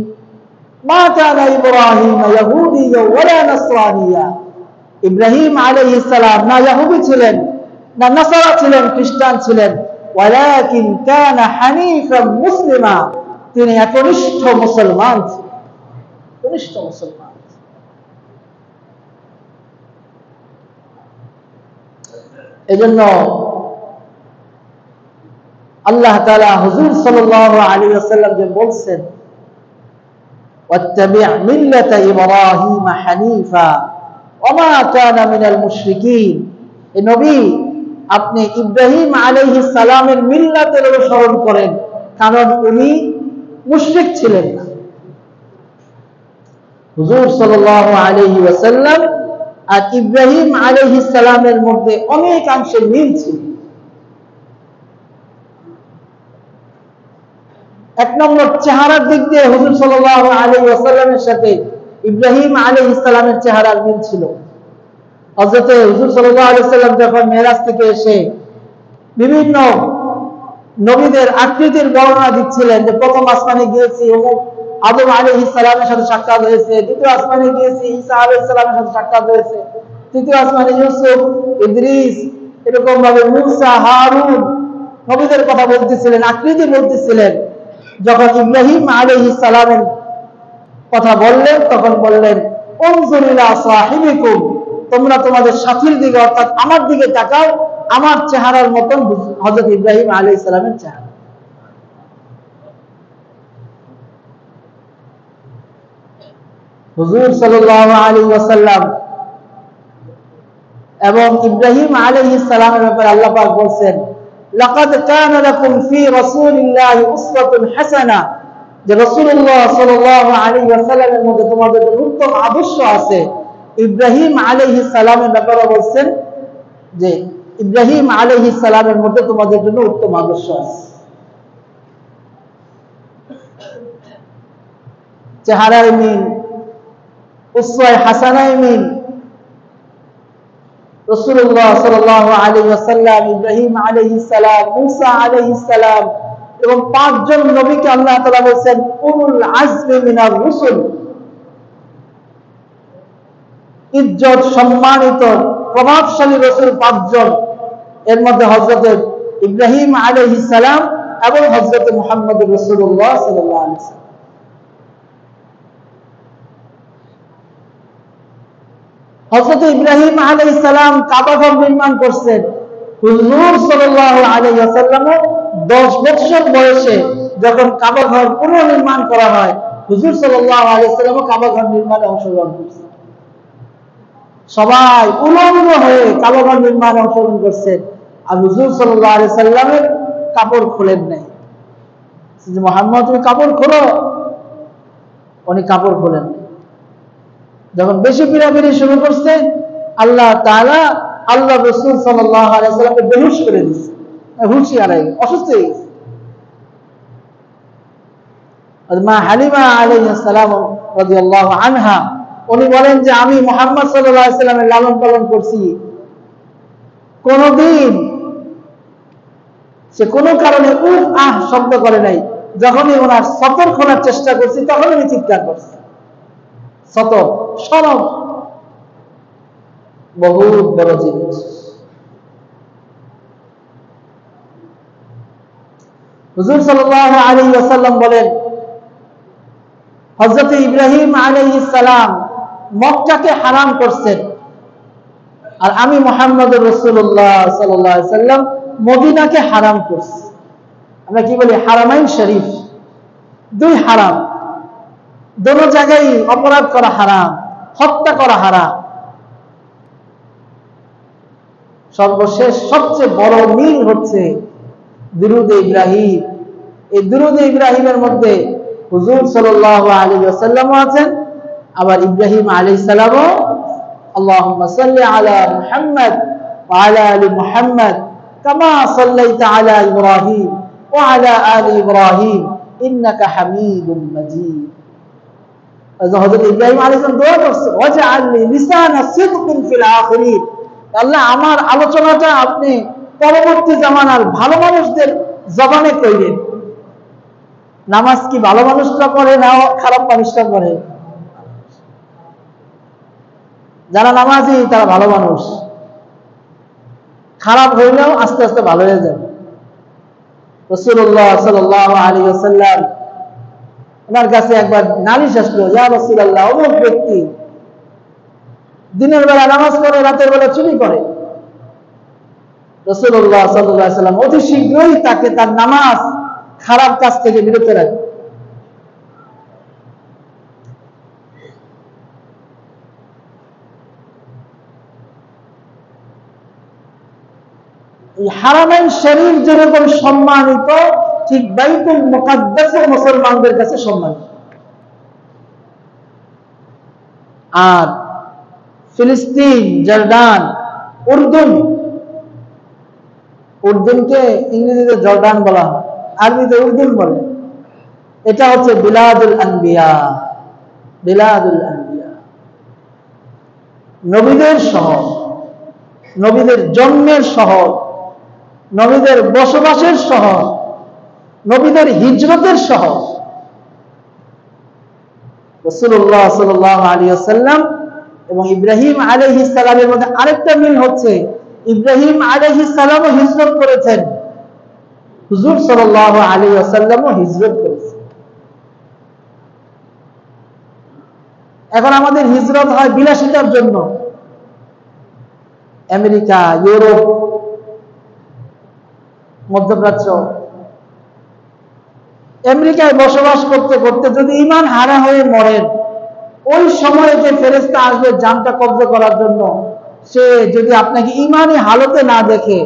মা কানা ইব্রাহিম ইয়াহুদিয়্যান ওয়ালা নাসরানিয়্যা, ইব্রাহিম আলাইহিস সালাম না ইহুদি ছিলেন না নাসারা ছিলেন, খ্রিস্টান ছিলেন। ওয়ালাকিন কানা হানিফান মুসলিমা, তিনি একনিষ্ঠ মুসলমান ছিলেন, একনিষ্ঠ মুসলমান। এজন্য আল্লাহ তাআলা হুজুর সাল্লাল্লাহু আলাইহি ওয়াসাল্লাম যে বলছেন ওয়াত্তাবি' মিল্লাতা ইব্রাহিম হানিফা ওয়া মা কানা মিনাল মুশরিকিন। এ নবী, আপনি ইব্রাহিম আলাইহিস সালামের মিল্লাতের অনুসরণ করেন, কারণ উনি মুশরিক ছিলেন না। হুজুর সাল্লাল্লাহু আলাইহি ওয়াসাল্লাম আর ইব্রাহিম আলাইহিস সালামের মধ্যে অনেকাংশে মিল ছিল। এক নম্বর, চেহারার দিক দিয়ে হুজুর সাল্লাল্লাহু আলাইহি ওয়াসাল্লামের সাথে ইব্রাহিম আলাইহিস সালামের চেহারার মিল ছিল। হযরত হুজুর সাল্লাল্লাহু আলাইহি ওয়াসাল্লাম যখন মেরাজ থেকে এসে বিভিন্ন নবীদের আকৃতির বর্ণনা দিচ্ছিলেন, যে প্রথম আসমানে গিয়েছি অমুক আদম আলাইহিস সালামের সাথে সাক্ষাৎ হয়েছে, দ্বিতীয় আসমানে গিয়েছি ঈসা আলাইহিস সালামের সাথে সাক্ষাৎ হয়েছে, তৃতীয় আসমানে ইউসুফ, ইদ্রিস, এরকম ভাবে মূসা, হারুন নবীদের কথা বলতেছিলেন, আকৃতি বলতেছিলেন। যখন ইব্রাহিম আলাইহিস সালামের কথা বললেন তখন বললেন উনজুর ইলা সাহিবিকুম, তোমরা তোমাদের সাথীর দিকে অর্থাৎ আমার দিকে তাকাও, আমার চেহারার মতন হযরত ইব্রাহিম আলাইহিস সালামের চেহারা। হুজুর সাল্লাল্লাহু আলাইহি ওয়াসাল্লাম এবং ইব্রাহিম আলাইহিস সালামের ব্যাপারে আল্লাহ পাক বলেন লাকাদ কানা লাকুম ফি রাসূলিল্লাহি উসওয়াতুন হাসানাহ, যে রাসূলুল্লাহ সাল্লাল্লাহু আলাইহি ওয়াসাল্লামের মধ্যে তোমাদের উত্তম আদর্শ আছে। ইব্রাহিম আলাইহিস সালামের ব্যাপারে বলেন যে ইব্রাহিম আলাইহিস সালামের মধ্যে তোমাদের জন্য উত্তম আদর্শ আছে। চেহারায় মিল, উসওয়ায়ে হাসানায় মিল। রাসূলুল্লাহ সাল্লাল্লাহু আলাইহি ওয়াসাল্লাম, ইব্রাহিম আলাইহিস সালাম, মূসা আলাইহিস সালাম এবং পাঁচজন নবীকে আল্লাহ তাআলা বলেন উলুল আজমি মিনার রুসুল, ইজ্জত সম্মানিত প্রভাবশালী রাসূল পাঁচজন। এর মধ্যে হযরত ইব্রাহিম আলাইহিস সালাম এবং হযরত মুহাম্মদুর রাসূলুল্লাহ সাল্লাল্লাহু আলাইহি ওয়াসাল্লাম। হযরত ইব্রাহিম আলাইহিস সালাম কাবা ঘর নির্মাণ করছেন। হুজুর সাল্লাল্লাহু আলাইহি ওয়াসাল্লাম 10 বছর বয়সে যখন কাবা ঘর পুনর্নির্মাণ করা হয়, হুজুর সাল্লাল্লাহু আলাইহি ওয়াসাল্লাম কাবা ঘর নির্মাণে অংশগ্রহণ করেছেন। সবাই উলঙ্গ হয়ে কাবা ঘর নির্মাণে অংশগ্রহণ করছেন, আর হুজুর সাল্লাল্লাহু আলাইহি ওয়াসাল্লামের কাপড় খুলেন নাই। যে মুহাম্মদ তুমি কাপড় খোলো, উনি কাপড় খোলেন। যখন বেশি পিড়াপিড়ি শুরু করছে, আল্লাহ তাআলা আল্লাহ রাসূল সাল্লাল্লাহু আলাইহি ওয়াসাল্লামকে বেহুশ করে দিয়েছে, হুঁশি হারাই অসুস্থ হয়ে গেছে। মা হালিমা আলাইহিস সালাম রাদিয়াল্লাহু আনহা উনি বলেন যে আমি মুহাম্মদ সাল্লাল্লাহু আলাইহি ওয়াসাল্লামের লালন পালন করছি, কোনদিন সে কোনো কারণে উফ আহ শব্দ করে নাই। যখনই ওনার সতর খোলার চেষ্টা করছি তখন উনি চিৎকার করছে। সতর শরম বহুত বড় জিনিস। হুজুর সাল্লাল্লাহু আলাইহি ওয়াসাল্লাম বলেন হযরত ইব্রাহিম আলাইহিস সালাম মক্কাকে হারাম করছেন, আর আমি মুহাম্মদুর রাসূলুল্লাহ সাল্লাল্লাহু আলাইহি ওয়াসাল্লাম মদিনাকে হারাম করছি। আমরা কি বলি হারামাইন শরীফ, দুই হারাম, দোনো জায়গায় অপরাধ করা হারাম, হত্যা করা হারাম। সর্বশেষ সবচেয়ে বড় মিল হচ্ছে দুরূদে ইব্রাহিম। এই দুরূদে ইব্রাহিমের মধ্যে হুজুর সাল্লাল্লাহু আলাইহি ওয়াসাল্লাম আছেন আবার ইব্রাহিম আলাইহিস সালামও আল্লাহুম্মা সাল্লি আলা মুহাম্মাদ ওয়া আলা আলি মুহাম্মাদ কামা সাল্লাইতা আলা ইব্রাহিম ওয়া আলা আলি ইব্রাহিম ইন্নাকা হামিদুম মাজিদ। হযরত ইব্রাহিম আলাইহিস সালাম দোয়া করছে, ওয়াজআলনি লিসানা সিদকিন ফিল আখিরিন, আল্লাহ আমার আলোচনাটা আপনি পরবর্তী জামানার ভালো মানুষদের জবানে কইলেন। নামাজ কি ভালো মানুষরা করে না খারাপ মানুষরা করে? যারা নামাজি তারা ভালো মানুষ, খারাপ হইলেও আস্তে আস্তে ভালো হয়ে যাবে। রাসূলুল্লাহ সাল্লাল্লাহু আলাইহি ওয়াসাল্লাম ওনার কাছে একবার নালিশ আসলো, ইয়া রাসূলুল্লাহ, অমুক ব্যক্তি দিনের বেলা নামাজ পড়ে, রাতের বেলা চুরি করে। রাসূলুল্লাহ সাল্লাল্লাহু আলাইহি ওয়াসাল্লাম অতি শীঘ্রই তাকে তার নামাজ খারাপ কাজ থেকে বিরত রাখে। হারামাইন শরীফ যেরকম সম্মানিত, ঠিক বাইতুল মুকাদ্দাসও মুসলমানদের কাছে সম্মানিত। আর ফিলিস্তিন, জর্ডান, উর্দুনকে ইংরেজিতে জর্ডান বলা হয়, আরবিতে উর্দুন বলে। এটা হচ্ছে বিলাদুল আনবিয়া, বিলাদুল আনবিয়া, নবীদের শহর, নবীদের জন্মের শহর, নবীদের বসবাসের শহর, নবীদের হিজরতের শহর। রাসূলুল্লাহ সাল্লাল্লাহু আলাইহি ওয়াসাল্লাম এবং ইব্রাহিম আলাইহিস সালামের মধ্যে আরেকটা মিল হচ্ছে, ইব্রাহিম আলাইহিস সালামও হিজরত করেছেন, হুজুর সাল্লাল্লাহু আলাইহি ওয়াসাল্লামও হিজরত করেছেন। এখন আমাদের হিজরত হয় বিলাসিতার জন্য, আমেরিকা, ইউরোপ, মধ্যপ্রাচ্য। আমেরিকায় বসবাস করতে করতে যদি ঈমান হারা হয়ে মরেন, ওই সময়ে যে ফেরেশতা আসবে জানটা কবজা করার জন্য, সে যদি আপনাকে ঈমানি হালতে না দেখে,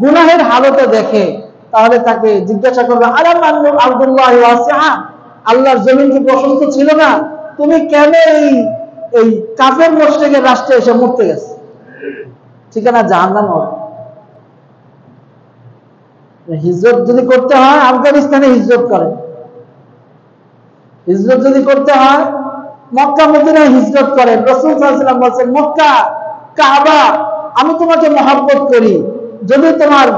গুনাহের হালতে দেখে, তাহলে তাকে জিজ্ঞাসা করবে, আলাম আন্নু আব্দুল্লাহ ওয়াসিআ, আল্লাহর জমিন কি প্রশস্ত ছিল না? তুমি কেন এই কাফের মুশরিকের রাষ্ট্রে এসে মরতে গেছো? ঠিকানা জাহান্নাম হবে। হিজরত যদি করতে হয় আফগানিস্তানে হিজরত করেন, হিজরত যদি করতে হয় মক্কা মদিনায় হিজরত করেন। রাসূল সাল্লাল্লাহু আলাইহি ওয়াসাল্লাম বলেন, মক্কা, কাবা, আমি তোমাকে মহব্বত করি, যদি তোমার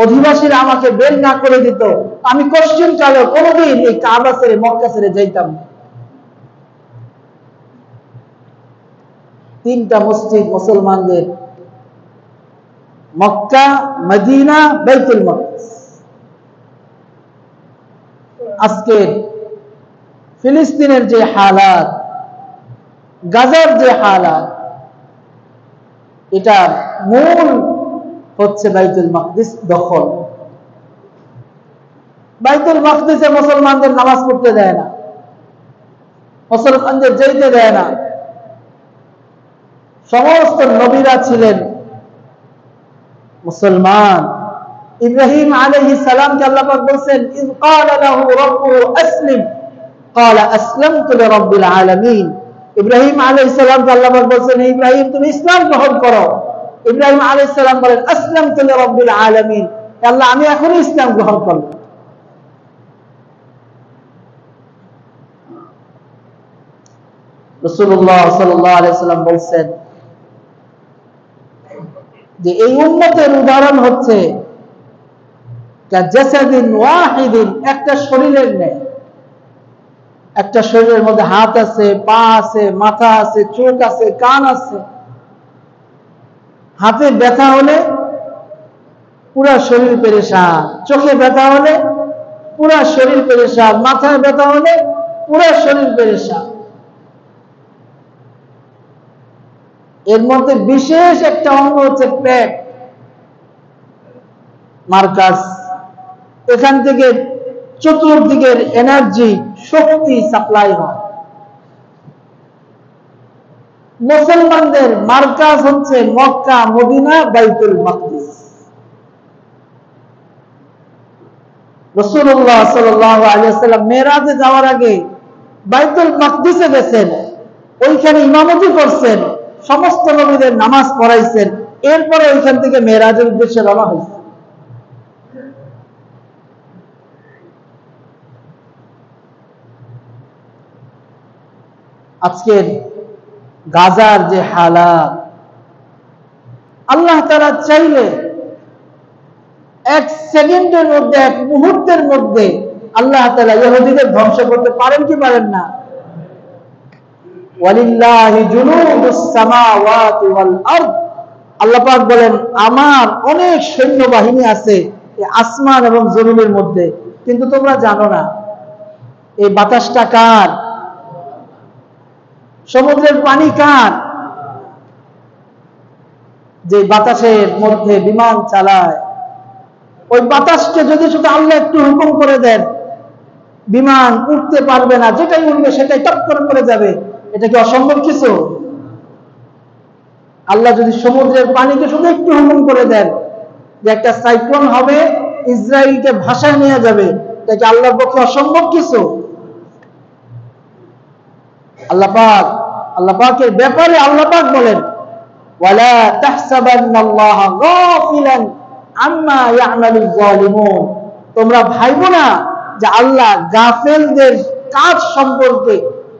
অধিবাসীরা আমাকে বের না করে দিত, আমি কোশ্চেন কালে কোনোদিন এই কাবা ছেড়ে মক্কা ছেড়ে যাইতাম না। তিনটা মসজিদ মুসলমানদের, মক্কা, মদিনা, বাইতুল মাকদিস। আজকে ফিলিস্তিনের যে হালাত, গাজার যে হালাত, এটা মূল হচ্ছে বাইতুল মাকদিস দখল। বাইতুল মাকদিসে মুসলমানদের নামাজ পড়তে দেয় না, মুসলমানদের যেতে দেয় না। সমস্ত নবীরা ছিলেন মুসলমান। ইব্রাহিম আলাইহিস সালামকে আল্লাহ পাক বলেন, ইয ক্বালা লাহু রাব্বুহু আসলিম ক্বালা আসলামতু লিরাব্বিল আলামিন। ইব্রাহিম আলাইহিস সালামকে আল্লাহ পাক বলেন, ইব্রাহিম তুমি ইসলাম গ্রহণ করো। ইব্রাহিম আলাইহিস সালাম বলেন, আসলামতু লিরাব্বিল আলামিন, আল্লাহ আমি এখনই ইসলাম গ্রহণ করলাম। রাসূলুল্লাহ সাল্লাল্লাহু আলাইহি ওয়াসাল্লাম বলেন যে এই উম্মতের উদাহরণ হচ্ছে কাজাসাদিন ওয়াহিদিন, একটা শরীরের ন্যায়। একটা শরীরের মধ্যে হাত আছে, পা আছে, মাথা আছে, চোখ আছে, কান আছে। হাতে ব্যথা হলে পুরা শরীর পেরেশান, চোখে ব্যথা হলে পুরা শরীর পেরেশান, মাথায় ব্যথা হলে পুরা শরীর পেরেশান। এর মধ্যে বিশেষ একটা অঙ্গ হচ্ছে পেট, মার্কাস। এখান থেকে চতুর্দিকের এনার্জি, শক্তি সাপ্লাই হয়। মুসলমানদের মার্কাজ হচ্ছে মক্কা, মদিনা, বাইতুল মাকদিস। রাসূলুল্লাহ সাল্লাল্লাহু আলাইহি ওয়াসাল্লাম মেরাজে যাওয়ার আগে বাইতুল মাকদিসে গেছেন। ওইখানে ইমামতি করছেন, সমস্ত নবীদের নামাজ পড়াইছেন, এরপরে ওইখান থেকে মেরাজের উদ্দেশ্যে রওনা হয়েছে। আজকের গাজার যে হালাত, আল্লাহ তাআলা চাইলে এক সেকেন্ডের মধ্যে, এক মুহূর্তের মধ্যে আল্লাহ তাআলা ইহুদিদের ধ্বংস করতে পারেন কি পারেন না? ওয়ালিল্লাহি জুনুদুস সামাওয়াতি ওয়াল আরদ, আল্লাহ পাক বলেন আমার অনেক সৈন্যবাহিনী আছে এই আসমান এবং জমিনের মধ্যে, কিন্তু তোমরা জানো না। এই বাতাসটা কার? সমুদ্রের পানি কার? যে বাতাসের মধ্যে বিমান চালায়, ওই বাতাসকে যদি শুধু আল্লাহ একটু হুকুম করে দেন, বিমান উঠতে পারবে না, যেটাই উঠবে সেটাই টক্কর করে যাবে। এটা কি অসম্ভব কিছু? আল্লাহ যদি সমুদ্রের পানিকে শুধু একটু হুকুম করে দেন যে একটা সাইক্লোন হবে, ইসরায়েলকে ভাসায় নিয়ে যাবে, এটা কি আল্লাহর পক্ষে অসম্ভব কিছু? আল্লাহ পাকের ব্যাপারে আল্লাহ পাক বলেন, ওয়ালা তাহসাবান্নাল্লাহা গাফিলান আম্মা ইয়ামালুয যালিমুন, তোমরা ভাইবো না যে আল্লাহ গাফেলদের কাজ সম্পর্কে,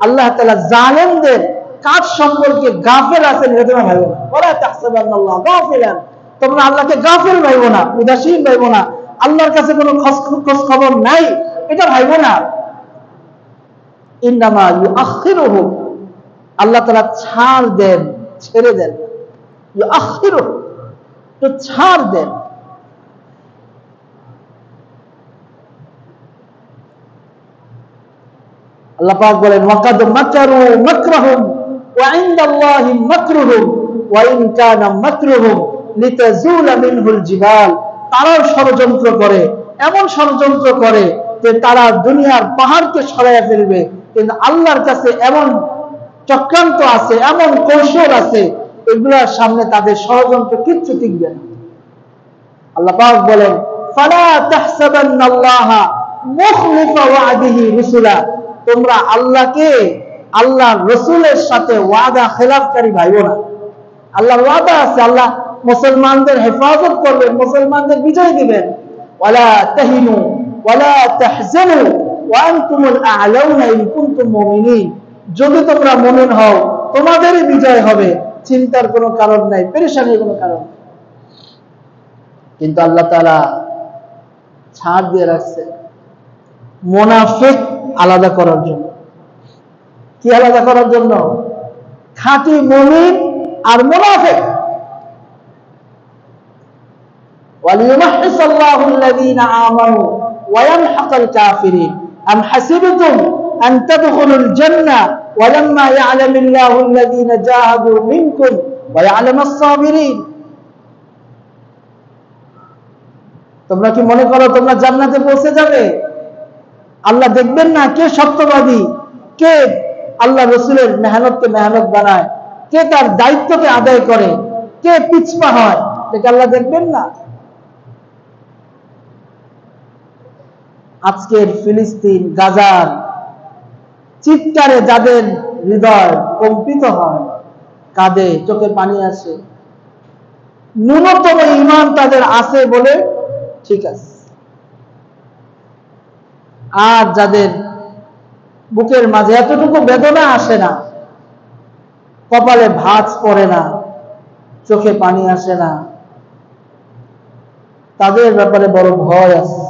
আল্লাহ তাআলা জালেমদের কাজ সম্পর্কে গাফেল আছেন, এটা তোমরা ভাইবো না। ওয়ালা তাহসাবান্নাল্লাহা গাফিলান, তোমরা আল্লাহকে গাফেল ভাইবো না, উদাসীন ভাইবো না, আল্লাহর কাছে কোনো খোঁজ খবর নাই, এটা ভাইবো না। ইন্নামা ইউআখিরুহুম, আল্লাহ তাআলা ছাড় দেন, ছেড়ে দেন। ইউআখিরুহুম, তো ছাড় দেন। আল্লাহ পাক বলেন, ওয়াকাদ মাকারু মাকরাহুম ওয়া ইনদাল্লাহি মাকরুহুম ওয়া ইন কানা মাকরুহুম লিতাজুলা মিনহুল জিবাল, তারাও ষড়যন্ত্র করে, এমন ষড়যন্ত্র করে যে তারা দুনিয়ার পাহাড়কে সরাইয়া ফেলবে, কিন্তু আল্লাহর কাছে এমন চক্রান্ত আছে, এমন কৌশল আছে, এগুলোর সামনে তাদের ষড়যন্ত্র কিচ্ছু টিকবে না। আল্লাহ পাক বলেন, ফালা তাহসাবান্নাল্লাহা মুখলিফা ওয়াদিহি রুসুলা, তোমরা আল্লাহকে আল্লাহর রাসূলের সাথে ওয়াদা খেলাফকারী ভাইবো না। আল্লাহর ওয়াদা আছে, আল্লাহ মুসলমানদের হেফাজত করবেন, মুসলমানদের বিজয় দিবেন। ওয়ালা তাহিনু ওয়ালা তাহজানু ওয়া আনতুমুল আ'লাউনা ইন কুনতুম মুমিনিন, যদি তোমরা মুমিন হও তোমাদেরই বিজয় হবে, চিন্তার কোনো কারণ নাই, পেরেশানির কোনো কারণ নাই। কিন্তু আল্লাহ তাআলা ছাড় দিয়ে রাখছে মুনাফিক আলাদা করার জন্য। কি আলাদা করার জন্য? খাঁটি মুমিন আর মুনাফিক। ওয়ালিয়ামহিসাল্লাহু আল্লাযীনা আমানু ওয়া ইয়ামহাকাল কাফিরিন আম হাসিবতুম আন তাদখুলুল জান্নাহ ওয়া লাম্মা ইয়া'লামিল্লাহু আল্লাযীনা জাহাদু মিনকুম ওয়া ইয়া'লামাস সাবিরিন, তোমরা কি মনে করো তোমরা জান্নাতে পৌঁছে যাবে? আল্লাহ দেখবেন না কে সত্যবাদী, কে আল্লাহ রসুলের মেহনতকে মেহনত বানায়, কে তার দায়িত্বকে আদায় করে, কে পিছপা হয়, এটা আল্লাহ দেখবেন না? আজকের ফিলিস্তিন, গাজার চিৎকারে যাদের হৃদয় কম্পিত হয়, কাঁদে, চোখে পানি আসে, ন্যূনতম ঈমান তাদের আছে বলে ঠিক আছে। আর যাদের বুকের মাঝে এতটুকু বেদনা আসে না, কপালে ভাঁজ পড়ে না, চোখে পানি আসে না, তাদের ব্যাপারে বড় ভয় আছে।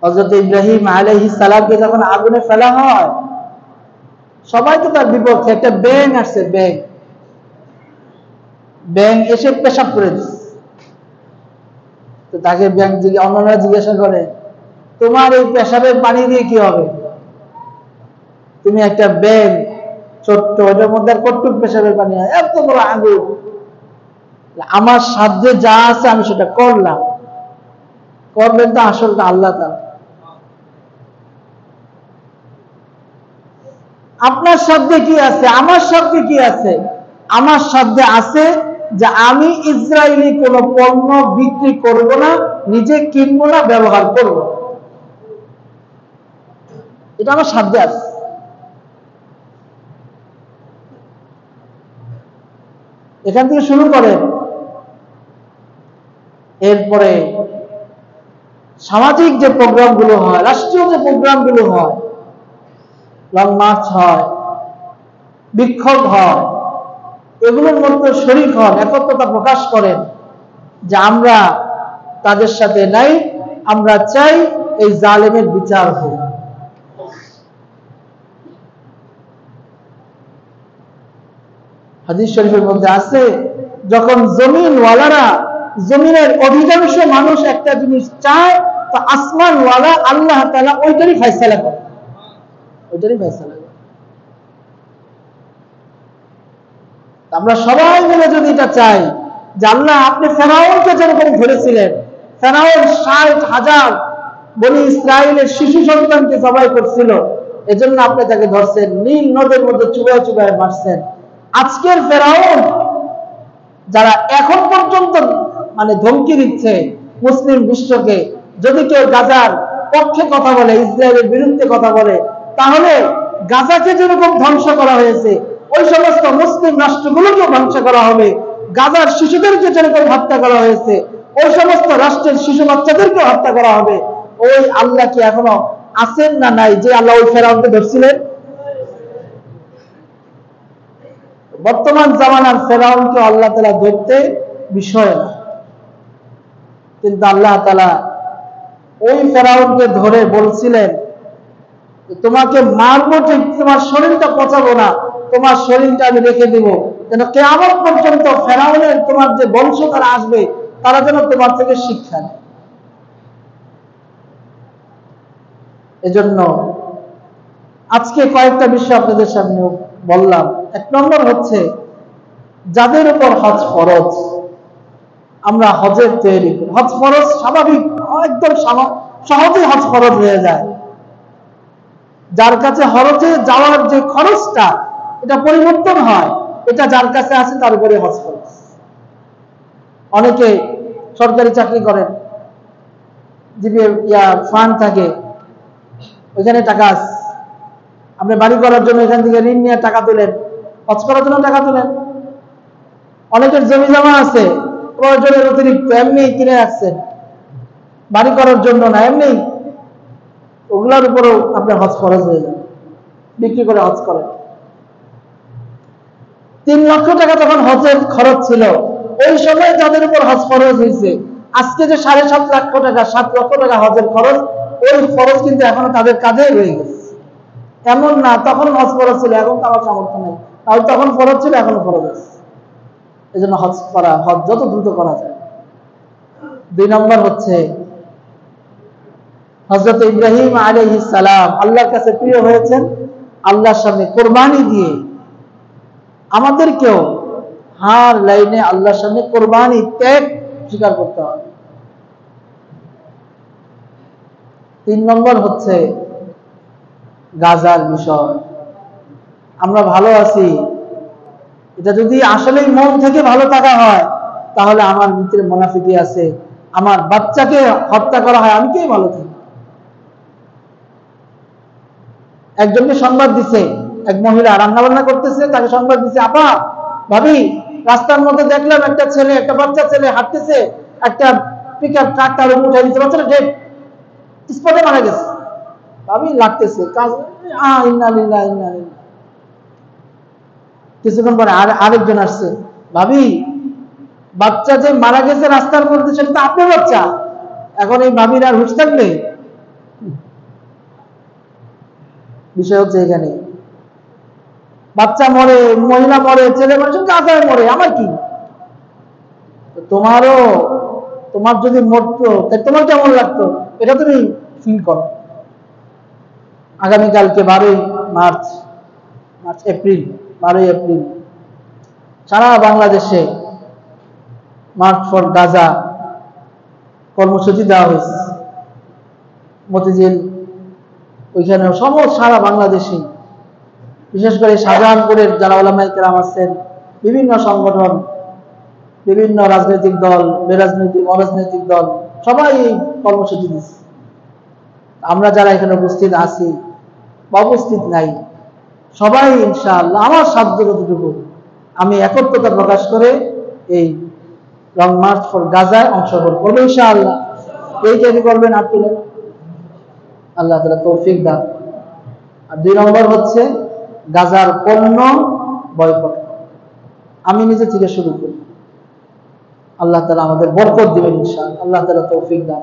হযরত ইব্রাহিম আলাইহিস সালামকে যখন আগুনে ফেলা হয়, সবাই তো তার বিপক্ষে। একটা ব্যাঙ আসছে, ব্যাঙ এসে পেশাব করে দিচ্ছে। তো তাকে ব্যাঙ অন্যরা জিজ্ঞাসা করে, তোমার এই পেশাবের পানি দিয়ে কি হবে? তুমি একটা ব্যাঙ, ছোট্ট, ওটার মধ্যে আর কতটুকু পেশাবের পানি হয়? এত বড় আগুন। আমার সাধ্যে যা আছে আমি সেটা করলাম। করবেন তো আসলটা আল্লাহ তাআলা। আপনার সাধ্যে কি আছে? আমার সাধ্যে কি আছে? আমার সাধ্যে আছে যে আমি ইসরায়েলি কোন পণ্য বিক্রি করব না, নিজে কিনবো না, ব্যবহার করব। এটা আমার সাধ্যে আছে। এখান থেকে শুরু করেন, এরপরে সামাজিক যে প্রোগ্রামগুলো হয়, রাষ্ট্রীয় যে প্রোগ্রামগুলো হয়, লং মার্চ হয়, বিক্ষোভ হয়, এগুলোর মধ্যে শরীক হন, একত্রতা প্রকাশ করেন যে আমরা তাদের সাথে নাই, আমরা চাই এই জালেমের বিচার হোক। হাদিস শরীফের মধ্যে আছে, যখন জমিনওয়ালারা, জমিনের অধিকাংশ মানুষ একটা জিনিস চায়, তো আসমানওয়ালা আল্লাহ তাআলা ওইটারই ফয়সালা করে, ওইটারই ফয়সালা করে। আমরা সবাই মিলে যদি এটা চাই যে আল্লাহ আপনি ফেরাউনকে যেরকম ধরেছিলেন, ফেরাউন 60,000 বনি ইসরায়েলের শিশু সন্তানকে জবাই করছিল, এজন্য আপনি তাকে ধরছেন, নীল নদের মধ্যে চুবায় চুবায় মারছেন। আজকের ফেরাউন যারা এখন পর্যন্ত মানে ধমকি দিচ্ছে মুসলিম বিশ্বকে, যদি কেউ গাজার পক্ষে কথা বলে, ইসরায়েলের বিরুদ্ধে কথা বলে, তাহলে গাজাকে যেরকম ধ্বংস করা হয়েছে ওই সমস্ত মুসলিম রাষ্ট্রগুলোকেও ধ্বংস করা হবে। গাজার শিশুদেরকে যেরকম হত্যা করা হয়েছে ওই সমস্ত রাষ্ট্রের শিশু বাচ্চাদেরকেও হত্যা করা হবে। ওই আল্লাহ কি এখনো আছেন না নাই, যে আল্লাহ ওই ফেরাউনকে ধরছিলেন? বর্তমান জামানার ফেরাউনকে আল্লাহ তাআলা ধরতে বিষয় না, কিন্তু আল্লাহ তাআলা ওই ফেরাউনকে ধরে বলছিলেন তোমাকে মারবো ঠিক, তোমার শরীরটা পচাবো না, তোমার শরীরটা আমি রেখে দিব, যেন কিয়ামত পর্যন্ত ফেরাউনের তোমার যে বংশধর আসবে তারা যেন তোমার থেকে শিক্ষা নেয়। এজন্য আজকে কয়েকটা বিষয় আপনাদের সামনে বললাম। এক নম্বর হচ্ছে, যাদের উপর হজ ফরজ, আমরা হজের তৈরি করি। হজ ফরজ স্বাভাবিক, একদম সহজে হজ ফরজ হয়ে যায়। যার কাছে হজে যাওয়ার যে খরচটা, এটা পরিবর্তন হয়, এটা যার কাছে আছে তার উপরে হজ ফরজ। অনেকে সরকারি চাকরি করেন, ফান্ড থাকে, ওইখানে টাকা আছে, আপনি বাড়ি করার জন্য এখান থেকে ঋণ নিয়ে টাকা তোলেন, হজ করার জন্য টাকা তোলেন। অনেকের জমি জমা আছে, প্রয়োজনের অতিরিক্ত এমনি কিনে রাখছেন, বাড়ি করার জন্য না, এমনি ওগুলার উপরও আপনার হজ খরচ হয়ে যায়, বিক্রি করে হজ করেন। 3 লক্ষ টাকা যখন হজের খরচ ছিল, ওই সময় যাদের উপর হজ খরচ হয়েছে, আজকে যে 7.5 লক্ষ টাকা, 7 লক্ষ টাকা হজের খরচ, ওই খরচ কিন্তু এখনো তাদের কাজে রয়ে গেছে। এমন না তখন হজ খরচ ছিল, এখন তো আমার সামর্থ্য নেই, তাহলে তখন খরচ ছিল, এখনো খরচ আছে। এই জন্য হজ করা, হজ যত দ্রুত করা যায়। 2 নম্বর হচ্ছে, হযরত ইব্রাহিম আলাইহিস সালাম আল্লাহর কাছে প্রিয় হয়েছেন, আল্লাহর সামনে কোরবানি দিয়ে। আমাদেরকেও হার লাইনে আল্লাহর সামনে কোরবানি ত্যাগ স্বীকার করতে হবে। 3 নম্বর হচ্ছে গাজার বিষয়। আমরা ভালো আছি, এটা যদি আসলেই মন থেকে ভালো থাকা হয়, তাহলে আমার ভিতরে মুনাফিকি আছে, আমার বাচ্চাকে হত্যা করা হয়, আমি কে ভালো থাকি? একজনকে সংবাদ দিছে, এক মহিলা রান্না বান্না করতেছে, তাকে সংবাদ দিছে, আপা ভাবি রাস্তার মধ্যে দেখলাম একটা ছেলে, একটা বাচ্চা ছেলে হাঁটতেছে, একটা পিকআপ ট্রাক তার উপর উঠে দিচ্ছে, বাচ্চাটা ডেড, স্পটে মারা গেছে। ভাবি লাগতেছে কাজ, ইন্না লিল্লাহি ইন্না ইলাইহি। কিছুক্ষণ পরে আরেকজন আসছে, ভাবি বাচ্চা যে মারা গেছে রাস্তার মধ্যে, সেটা তো আপনার বাচ্চা। এখন এই ভাবির আর হুঁশ থাকবে? বিষয় হচ্ছে এখানে, বাচ্চা মরে, মহিলা মরে, ছেলে মরে, গাজায় মরে, আমার কি? তোমারও, তোমার যদি মরতো তোমার কেমন লাগতো এটা তুমি ফিল করো। আগামীকালকে 12 এপ্রিল সারা বাংলাদেশে মার্চ ফর গাজা কর্মসূচি দেওয়া হয়েছে। মতিঝিল, ওইখানে সারা বাংলাদেশে, বিশেষ করে শাহজাহানপুরের যারা উলামায়ে কেরাম আছেন, বিভিন্ন সংগঠন, বিভিন্ন রাজনৈতিক দল, বেরাজনৈতিক, অরাজনৈতিক দল, সবাই এই কর্মসূচি দিচ্ছে। আমরা যারা এখানে উপস্থিত আছি, বা উপস্থিত নাই, সবাই ইনশাআল্লাহ আমার সাধ্য যতটুকু আমি একত্রতা প্রকাশ করে এই লং মার্চ ফর গাজায় অংশগ্রহণ করবো ইনশাআল্লাহ। এই যে করবেন আর তুলে আল্লাহ তাআলা তৌফিক দান। আর 2 নম্বর হচ্ছে গাজার পণ্য বয়কট। আমি নিজে থেকে শুরু করি, আল্লাহ তাআলা আমাদের বরকত দিবেন ইনশাআল্লাহ। আল্লাহ তাআলা তৌফিক দান।